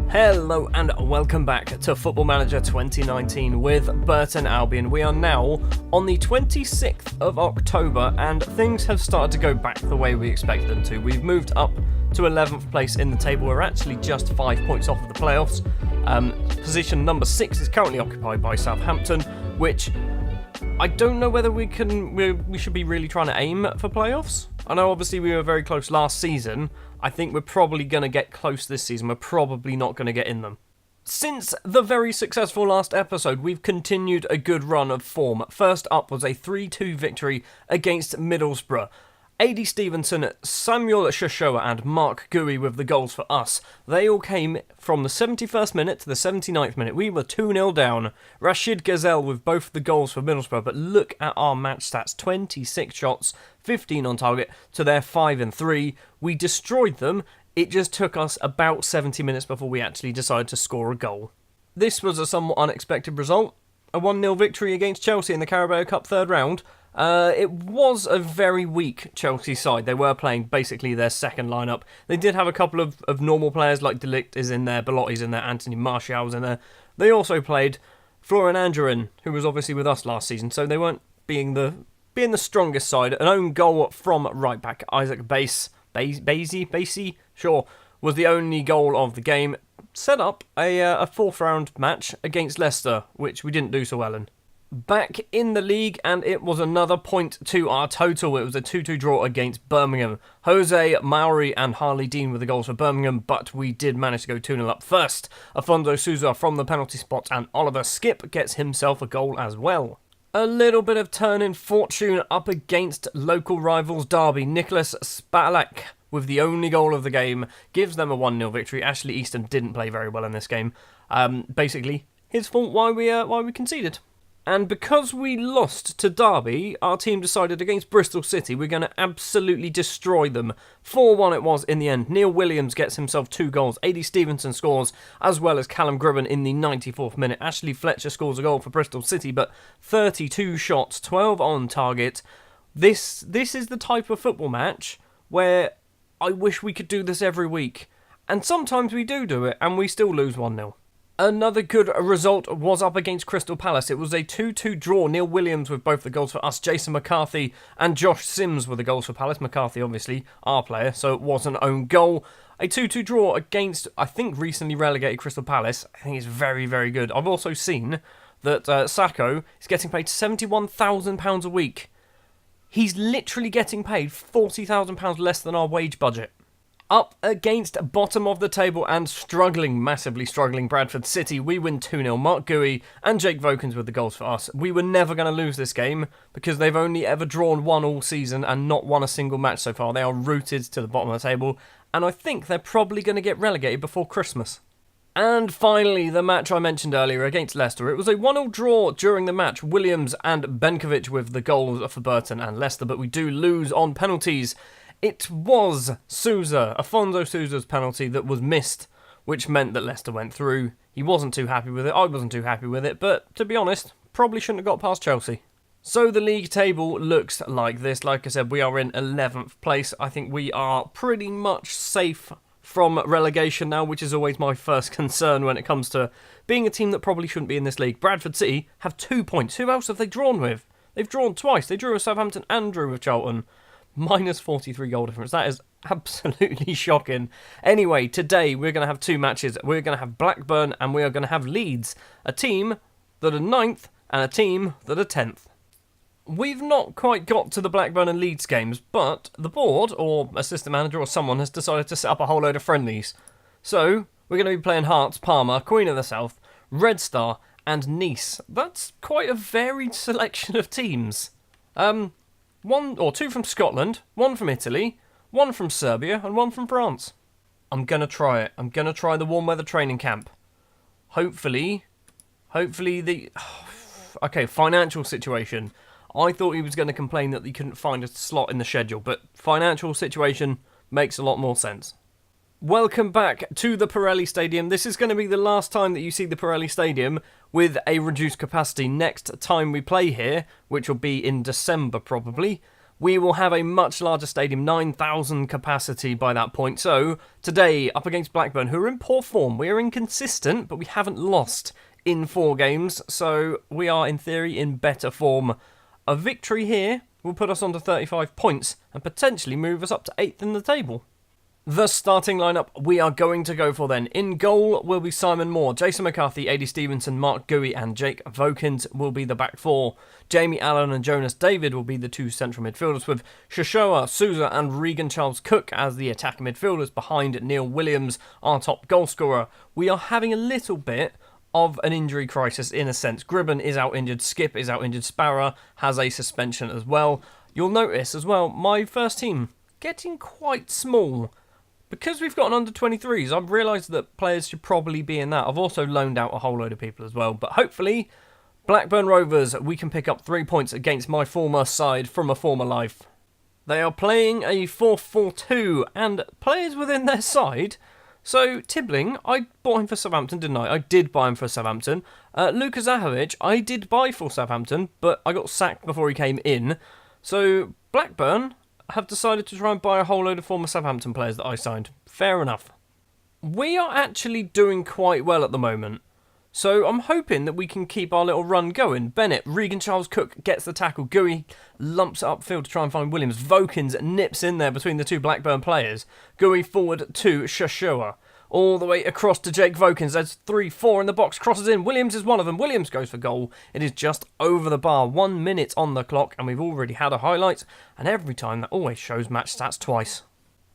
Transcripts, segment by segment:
Hello and welcome back to Football Manager 2019 with Burton Albion. We are now on the 26th of October and things have started to go back the way we expected them to. We've moved up to 11th place in the table. We're actually just 5 points off of the playoffs. Position number 6 is currently occupied by Southampton, which I don't know whether we should be really trying to aim for playoffs. I know obviously we were very close last season. I think we're probably going to get close this season. We're probably not going to get in them. Since the very successful last episode, we've continued a good run of form. First up was a 3-2 victory against Middlesbrough. A.D. Stevenson, Samuel Shoshoa and Mark Gooey with the goals for us. They all came from the 71st minute to the 79th minute. We were 2-0 down. Rashid Gazelle with both the goals for Middlesbrough. But look at our match stats. 26 shots, 15 on target to their 5 and 3. We destroyed them. It just took us about 70 minutes before we actually decided to score a goal. This was a somewhat unexpected result. A 1-0 victory against Chelsea in the Carabao Cup third round. It was a very weak Chelsea side. They were playing basically their second lineup. They did have a couple of normal players like De Ligt is in there, Belotti's in there, Anthony Martial's in there. They also played Florian Angerin, who was obviously with us last season, so they weren't being the strongest side. An own goal from right back Isaac Basey, sure, was the only goal of the game. Set up a fourth round match against Leicester, which we didn't do so well in. Back in the league, and it was another point to our total. It was a 2-2 draw against Birmingham. Jose Mauri and Harley Dean were the goals for Birmingham, but we did manage to go 2-0 up first. Afonso Sousa from the penalty spot, and Oliver Skipp gets himself a goal as well. A little bit of turn in fortune up against local rivals Derby. Nicholas Spalak, with the only goal of the game, gives them a 1-0 victory. Ashley Easton didn't play very well in this game. Basically, his fault why we conceded. And because we lost to Derby, our team decided against Bristol City we're going to absolutely destroy them. 4-1 it was in the end. Neil Williams gets himself 2 goals. A.D. Stevenson scores, as well as Callum Gribben in the 94th minute. Ashley Fletcher scores a goal for Bristol City, but 32 shots, 12 on target. This is the type of football match where I wish we could do this every week. And sometimes we do it, and we still lose 1-0. Another good result was up against Crystal Palace. It was a 2-2 draw. Neil Williams with both the goals for us. Jason McCarthy and Josh Sims were the goals for Palace. McCarthy, obviously, our player, so it was an own goal. A 2-2 draw against, I think, recently relegated Crystal Palace. I think it's very, very good. I've also seen that Sacco is getting paid £71,000 a week. He's literally getting paid £40,000 less than our wage budget. Up against bottom of the table and massively struggling Bradford City, we win 2-0. Mark Gooey and Jake Vokins with the goals for us. We were never going to lose this game because they've only ever drawn 1 all season and not won a single match so far. They are rooted to the bottom of the table, and I think they're probably going to get relegated before Christmas. And finally, the match I mentioned earlier against Leicester. It was a 1-1 draw during the match. Williams and Benkovic with the goals for Burton and Leicester, but we do lose on penalties. It was Afonso Sousa's penalty that was missed, which meant that Leicester went through. He wasn't too happy with it, I wasn't too happy with it, but to be honest, probably shouldn't have got past Chelsea. So the league table looks like this. Like I said, we are in 11th place. I think we are pretty much safe from relegation now, which is always my first concern when it comes to being a team that probably shouldn't be in this league. Bradford City have 2 points. Who else have they drawn with? They've drawn twice. They drew with Southampton and drew with Charlton. Minus 43 goal difference. That is absolutely shocking. Anyway, today we're going to have 2 matches. We're going to have Blackburn and we are going to have Leeds. A team that are 9th and a team that are 10th. We've not quite got to the Blackburn and Leeds games, but the board, or assistant manager or someone, has decided to set up a whole load of friendlies. So, we're going to be playing Hearts, Parma, Queen of the South, Red Star and Nice. That's quite a varied selection of teams. 1 or 2 from Scotland, 1 from Italy, 1 from Serbia, and 1 from France. I'm going to try it. I'm going to try the warm weather training camp. Hopefully the... Okay, financial situation. I thought he was going to complain that he couldn't find a slot in the schedule, but financial situation makes a lot more sense. Welcome back to the Pirelli Stadium. This is going to be the last time that you see the Pirelli Stadium with a reduced capacity. Next time we play here, which will be in December probably, we will have a much larger stadium, 9,000 capacity by that point. So, today, up against Blackburn, who are in poor form. We are inconsistent, but we haven't lost in 4 games. So, we are, in theory, in better form. A victory here will put us on to 35 points and potentially move us up to 8th in the table. The starting lineup we are going to go for then. In goal will be Simon Moore, Jason McCarthy, AD Stevenson, Mark Gooey and Jake Vokins will be the back 4. Jamie Allen and Jonas David will be the 2 central midfielders, with Shoshoa, Souza and Regan Charles Cook as the attacking midfielders behind Neil Williams, our top goal scorer. We are having a little bit of an injury crisis in a sense. Gribben is out injured, Skip is out injured, Sparrow has a suspension as well. You'll notice as well, my first team getting quite small. Because we've got an under-23s, I've realised that players should probably be in that. I've also loaned out a whole load of people as well. But hopefully, Blackburn Rovers, we can pick up 3 points against my former side from a former life. They are playing a 4-4-2 and players within their side. So, Tibbling, I bought him for Southampton, didn't I? I did buy him for Southampton. Luka Zahovic, I did buy for Southampton, but I got sacked before he came in. So, Blackburn have decided to try and buy a whole load of former Southampton players that I signed. Fair enough. We are actually doing quite well at the moment. So I'm hoping that we can keep our little run going. Bennett, Regan Charles Cook gets the tackle. Gooey lumps it upfield to try and find Williams. Vokins nips in there between the 2 Blackburn players. Gooey forward to Shoshoa. All the way across to Jake Vokins. There's 3-4 in the box. Crosses in. Williams is one of them. Williams goes for goal. It is just over the bar. 1 minute on the clock. And we've already had a highlight. And every time that always shows match stats twice.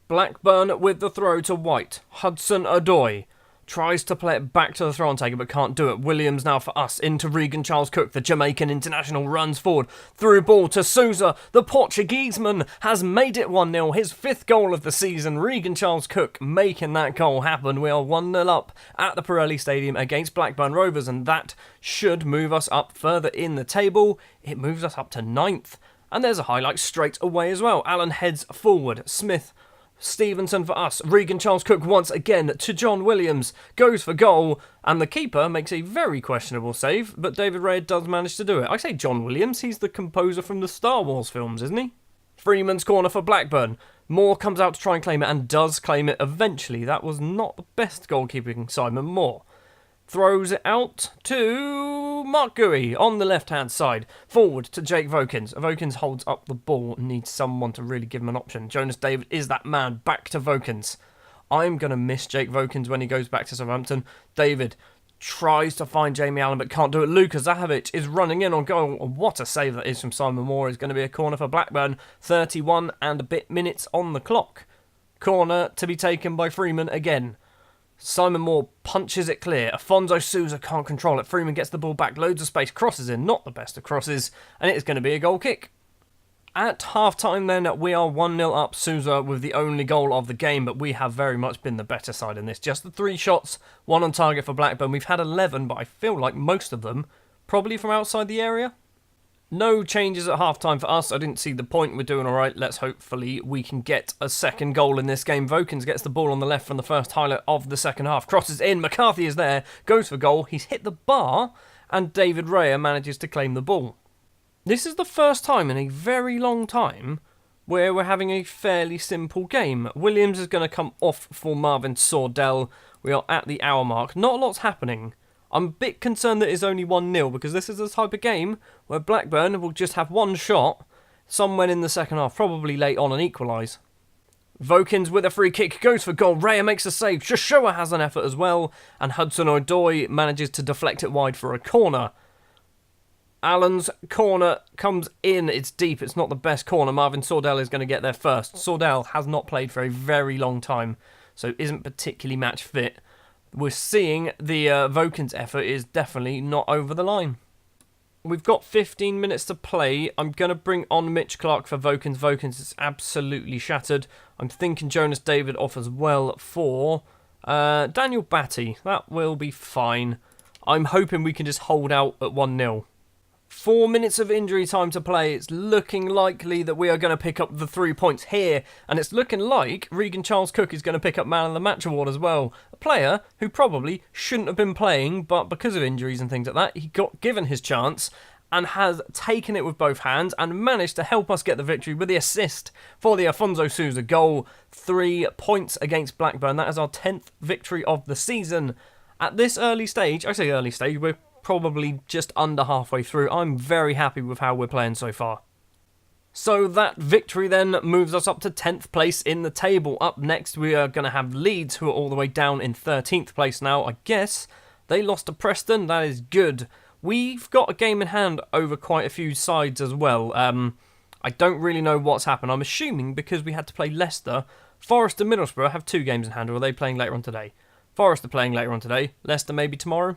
Blackburn with the throw to White. Hudson-Odoi tries to play it back to the throw-on taker but can't do it. Williams now for us into Regan Charles Cook. The Jamaican international runs forward. Through ball to Souza. The Portugueseman has made it 1-0. His 5th goal of the season. Regan Charles Cook making that goal happen. We are 1-0 up at the Pirelli Stadium against Blackburn Rovers, and that should move us up further in the table. It moves us up to 9th. And there's a highlight straight away as well. Allen heads forward. Smith, Stevenson for us. Regan Charles Cook once again to John Williams. Goes for goal. And the keeper makes a very questionable save. But David Ray does manage to do it. I say John Williams. He's the composer from the Star Wars films, isn't he? Freeman's corner for Blackburn. Moore comes out to try and claim it and does claim it eventually. That was not the best goalkeeping, Simon Moore. Throws it out to Mark Gooey on the left-hand side. Forward to Jake Vokins. Vokins holds up the ball and needs someone to really give him an option. Jonas David is that man. Back to Vokins. I'm going to miss Jake Vokins when he goes back to Southampton. David tries to find Jamie Allen but can't do it. Luka Zahovic is running in on goal. What a save that is from Simon Moore. Is going to be a corner for Blackburn. 31 and a bit minutes on the clock. Corner to be taken by Freeman again. Simon Moore punches it clear. Afonso Souza can't control it. Freeman gets the ball back. Loads of space. Crosses in. Not the best of crosses. And it is going to be a goal kick. At half-time then, we are 1-0 up. Souza with the only goal of the game, but we have very much been the better side in this. Just the 3 shots, 1 on target for Blackburn. We've had 11, but I feel like most of them probably from outside the area. No changes at half-time for us. I didn't see the point. We're doing all right. Let's hopefully we can get a second goal in this game. Vokins gets the ball on the left from the first highlight of the second half. Crosses in. McCarthy is there. Goes for goal. He's hit the bar. And David Raya manages to claim the ball. This is the first time in a very long time where we're having a fairly simple game. Williams is going to come off for Marvin Sordell. We are at the hour mark. Not a lot's happening. I'm a bit concerned that it's only 1-0 because this is the type of game where Blackburn will just have one shot somewhere in the second half, probably late on, and equalise. Vokins with a free kick goes for goal. Raya makes a save. Shoshoa has an effort as well, and Hudson-Odoi manages to deflect it wide for a corner. Allen's corner comes in. It's deep. It's not the best corner. Marvin Sordell is going to get there first. Sordell has not played for a very long time, so isn't particularly match fit. We're seeing the Vokins effort is definitely not over the line. We've got 15 minutes to play. I'm going to bring on Mitch Clark for Vokins. Vokins is absolutely shattered. I'm thinking Jonas David off as well for Daniel Batty. That will be fine. I'm hoping we can just hold out at 1-0. 4 minutes of injury time to play. It's looking likely that we are going to pick up the 3 points here. And it's looking like Regan Charles Cook is going to pick up Man of the Match award as well. A player who probably shouldn't have been playing, but because of injuries and things like that, he got given his chance. and has taken it with both hands and managed to help us get the victory with the assist for the Afonso Sousa goal. 3 points against Blackburn. That is our 10th victory of the season. At this early stage, I say early stage, we're probably just under halfway through. I'm very happy with how we're playing so far. So that victory then moves us up to 10th place in the table. Up next we are going to have Leeds, who are all the way down in 13th place now. I guess they lost to Preston. That is good. We've got a game in hand over quite a few sides as well. I don't really know what's happened. I'm assuming because we had to play Leicester. Forest and Middlesbrough have 2 games in hand, or are they playing later on today? Forest are playing later on today. Leicester maybe tomorrow?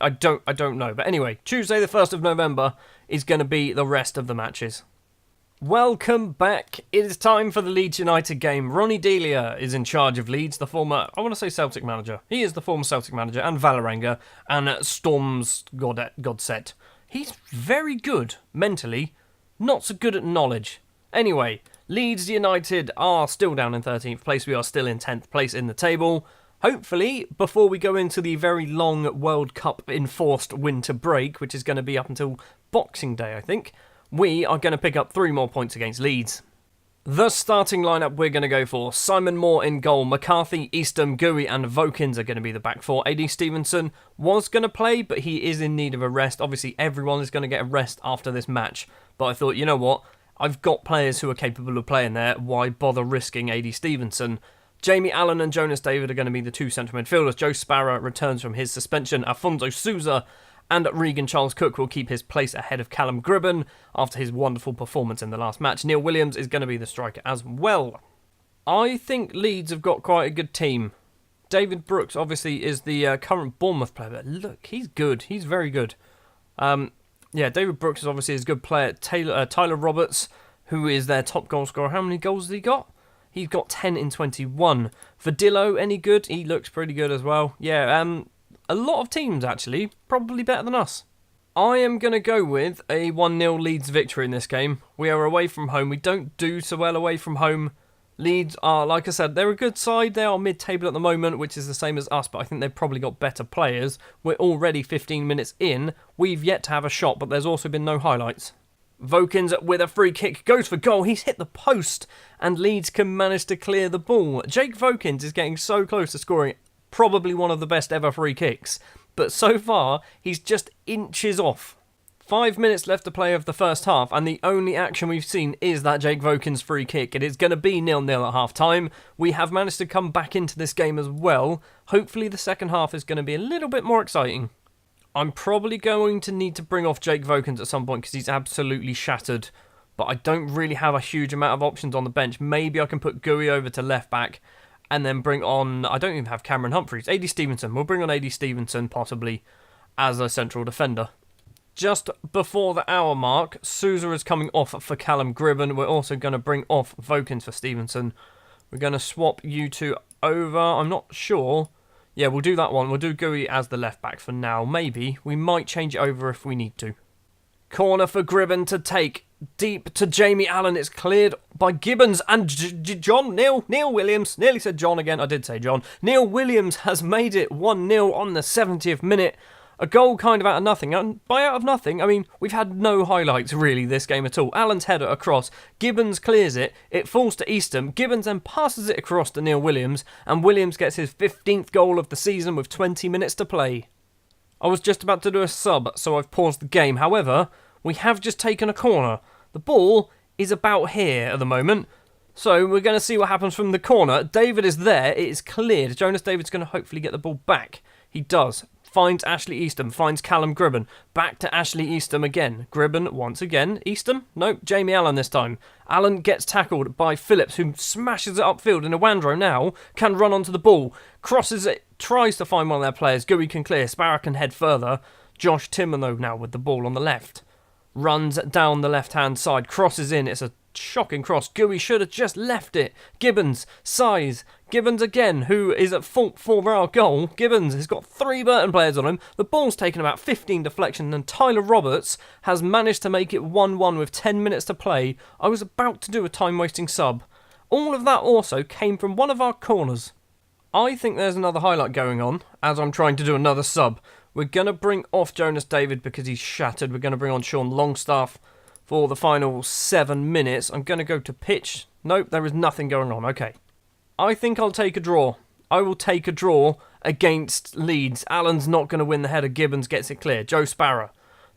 I don't know. But anyway, Tuesday the 1st of November is going to be the rest of the matches. Welcome back. It is time for the Leeds United game. Ronnie Delia is in charge of Leeds, the former, I want to say Celtic manager. He is the former Celtic manager, and Vålerenga, and Storm's Godset. He's very good mentally, not so good at knowledge. Anyway, Leeds United are still down in 13th place. We are still in 10th place in the table. Hopefully, before we go into the very long World Cup enforced winter break, which is going to be up until Boxing Day, I think, we are going to pick up 3 more points against Leeds. The starting lineup we're going to go for: Simon Moore in goal, McCarthy, Eastham, Gooey and Vokins are going to be the back 4. AD Stevenson was going to play, but he is in need of a rest. Obviously, everyone is going to get a rest after this match, but I thought, you know what, I've got players who are capable of playing there, why bother risking AD Stevenson? Jamie Allen and Jonas David are going to be the 2 central midfielders. Joe Sparrow returns from his suspension. Afonso Sousa and Regan Charles Cook will keep his place ahead of Callum Gribben after his wonderful performance in the last match. Neil Williams is going to be the striker as well. I think Leeds have got quite a good team. David Brooks obviously is the current Bournemouth player, but look, he's good. He's very good. David Brooks is obviously a good player. Tyler Roberts, who is their top goal scorer. How many goals has he got? He's got 10 in 21. Verdillo, any good? He looks pretty good as well. Yeah, a lot of teams, actually, probably better than us. I am going to go with a 1-0 Leeds victory in this game. We are away from home. We don't do so well away from home. Leeds are, like I said, they're a good side. They are mid-table at the moment, which is the same as us, but I think they've probably got better players. We're already 15 minutes in. We've yet to have a shot, but there's also been no highlights. Vokins with a free kick goes for goal. He's hit the post, and Leeds can manage to clear the ball. Jake Vokins is getting so close to scoring probably one of the best ever free kicks, but so far he's just inches off. 5 minutes left to play of the first half, and the only action we've seen is that Jake Vokins free kick. It is going to be 0-0 at half time. We have managed to come back into this game as well. Hopefully the second half is going to be a little bit more exciting. I'm probably going to need to bring off Jake Vokins at some point because he's absolutely shattered, but I don't really have a huge amount of options on the bench. Maybe I can put Gooey over to left back and then bring on, I don't even have Cameron Humphreys, AD Stevenson. We'll bring on AD Stevenson possibly as a central defender. Just before the hour mark, Sousa is coming off for Callum Gribben. We're also going to bring off Vokins for Stevenson. We're going to swap you two over. I'm not sure. Yeah, we'll do that one. We'll do Gooey as the left back for now. Maybe. We might change it over if we need to. Corner for Gribben to take. Deep to Jamie Allen. It's cleared by Gibbons and Neil Williams. Nearly said John again. I did say John. Neil Williams has made it 1-0 on the 70th minute. A goal kind of out of nothing. And by out of nothing, I mean, we've had no highlights really this game at all. Allen's header across. Gibbons clears it. It falls to Eastham. Gibbons then passes it across to Neil Williams. And Williams gets his 15th goal of the season with 20 minutes to play. I was just about to do a sub, so I've paused the game. However, we have just taken a corner. The ball is about here at the moment. So we're going to see what happens from the corner. David is there. It is cleared. Jonas David's going to hopefully get the ball back. He does. Finds Ashley Eastham. Finds Callum Gribben. Back to Ashley Eastham again. Gribben once again. Eastham? Nope. Jamie Allen this time. Allen gets tackled by Phillips, who smashes it upfield. And Iwandro now can run onto the ball. Crosses it. Tries to find one of their players. Gooey can clear. Sparrow can head further. Josh Timmer, though, now with the ball on the left. Runs down the left-hand side. Crosses in. It's a shocking cross. Gooey should have just left it. Gibbons. Size. Gibbons again, who is at fault for our goal. Gibbons has got 3 Burton players on him. The ball's taken about 15 deflections, and Tyler Roberts has managed to make it 1-1 with 10 minutes to play. I was about to do a time-wasting sub. All of that also came from one of our corners. I think there's another highlight going on, as I'm trying to do another sub. We're going to bring off Jonas David because he's shattered. We're going to bring on Sean Longstaff for the final 7 minutes. I'm going to go to pitch. Nope, there is nothing going on. Okay. I think I'll take a draw. I will take a draw against Leeds. Allen's not going to win the header. Gibbons gets it clear. Joe Sparrow,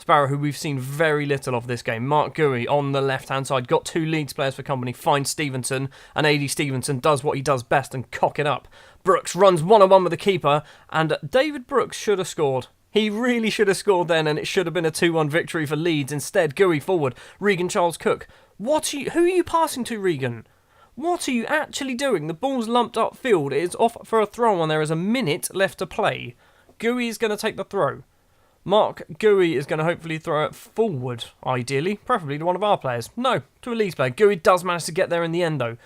who we've seen very little of this game. Mark Gui on the left-hand side. Got 2 Leeds players for company. Finds Stevenson. And AD Stevenson does what he does best and cock it up. Brooks runs one-on-one with the keeper. And David Brooks should have scored. He really should have scored then, and it should have been a 2-1 victory for Leeds. Instead, Gui forward. Regan Charles-Cook. Who are you passing to, Regan? What are you actually doing? The ball's lumped upfield. It is off for a throw and there is a minute left to play. Gui is going to take the throw. Mark Gui is going to hopefully throw it forward, ideally. Preferably to one of our players. No, to a Leeds player. Gui does manage to get there in the end, though.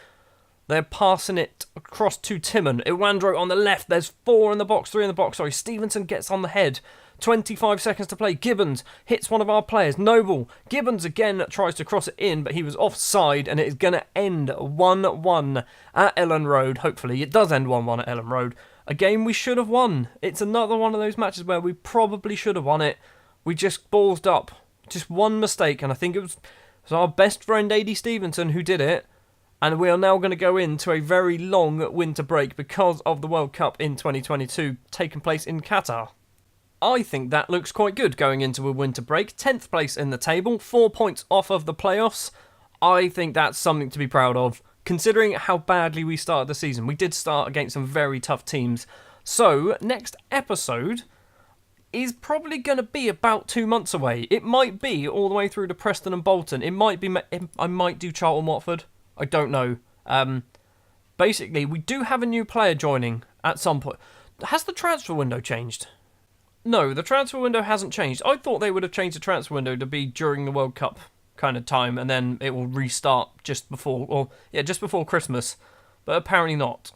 They're passing it across to Timon. Iwandro on the left. There's 4 in the box, 3 in the box. Sorry, Stevenson gets on the head. 25 seconds to play. Gibbons hits one of our players. Noble. Gibbons again tries to cross it in, but he was offside, and it is going to end 1-1 at Ellen Road. Hopefully, it does end 1-1 at Ellen Road. A game we should have won. It's another one of those matches where we probably should have won it. We just ballsed up. Just one mistake, and I think it was our best friend AD Stevenson who did it. And we are now going to go into a very long winter break because of the World Cup in 2022 taking place in Qatar. I think that looks quite good going into a winter break. 10th place in the table, 4 points off of the playoffs. I think that's something to be proud of, considering how badly we started the season. We did start against some very tough teams. So, next episode is probably going to be about 2 months away. It might be all the way through to Preston and Bolton. It might be. I might do Charlton Watford. I don't know. Basically, we do have a new player joining at some point. Has the transfer window changed? No, the transfer window hasn't changed. I thought they would have changed the transfer window to be during the World Cup kind of time, and then it will restart just before Christmas. But apparently not.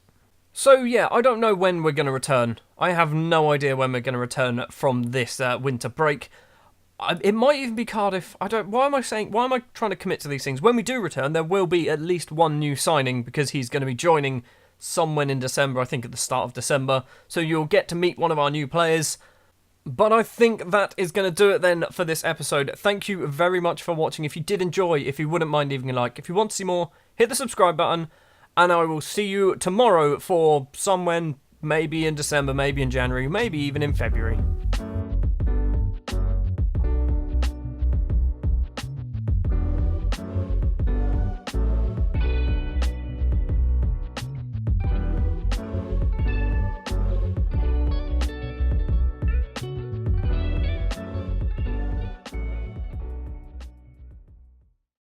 So yeah, I don't know when we're going to return. I have no idea when we're going to return from this winter break. It might even be Cardiff. Why am I trying to commit to these things? When we do return, there will be at least one new signing because he's going to be joining somewhere in December, I think at the start of December. So you'll get to meet one of our new players. But I think that is going to do it then for this episode. Thank you very much for watching. If you did enjoy, if you wouldn't mind leaving a like, if you want to see more, hit the subscribe button. And I will see you tomorrow for somewhere maybe in December, maybe in January, maybe even in February.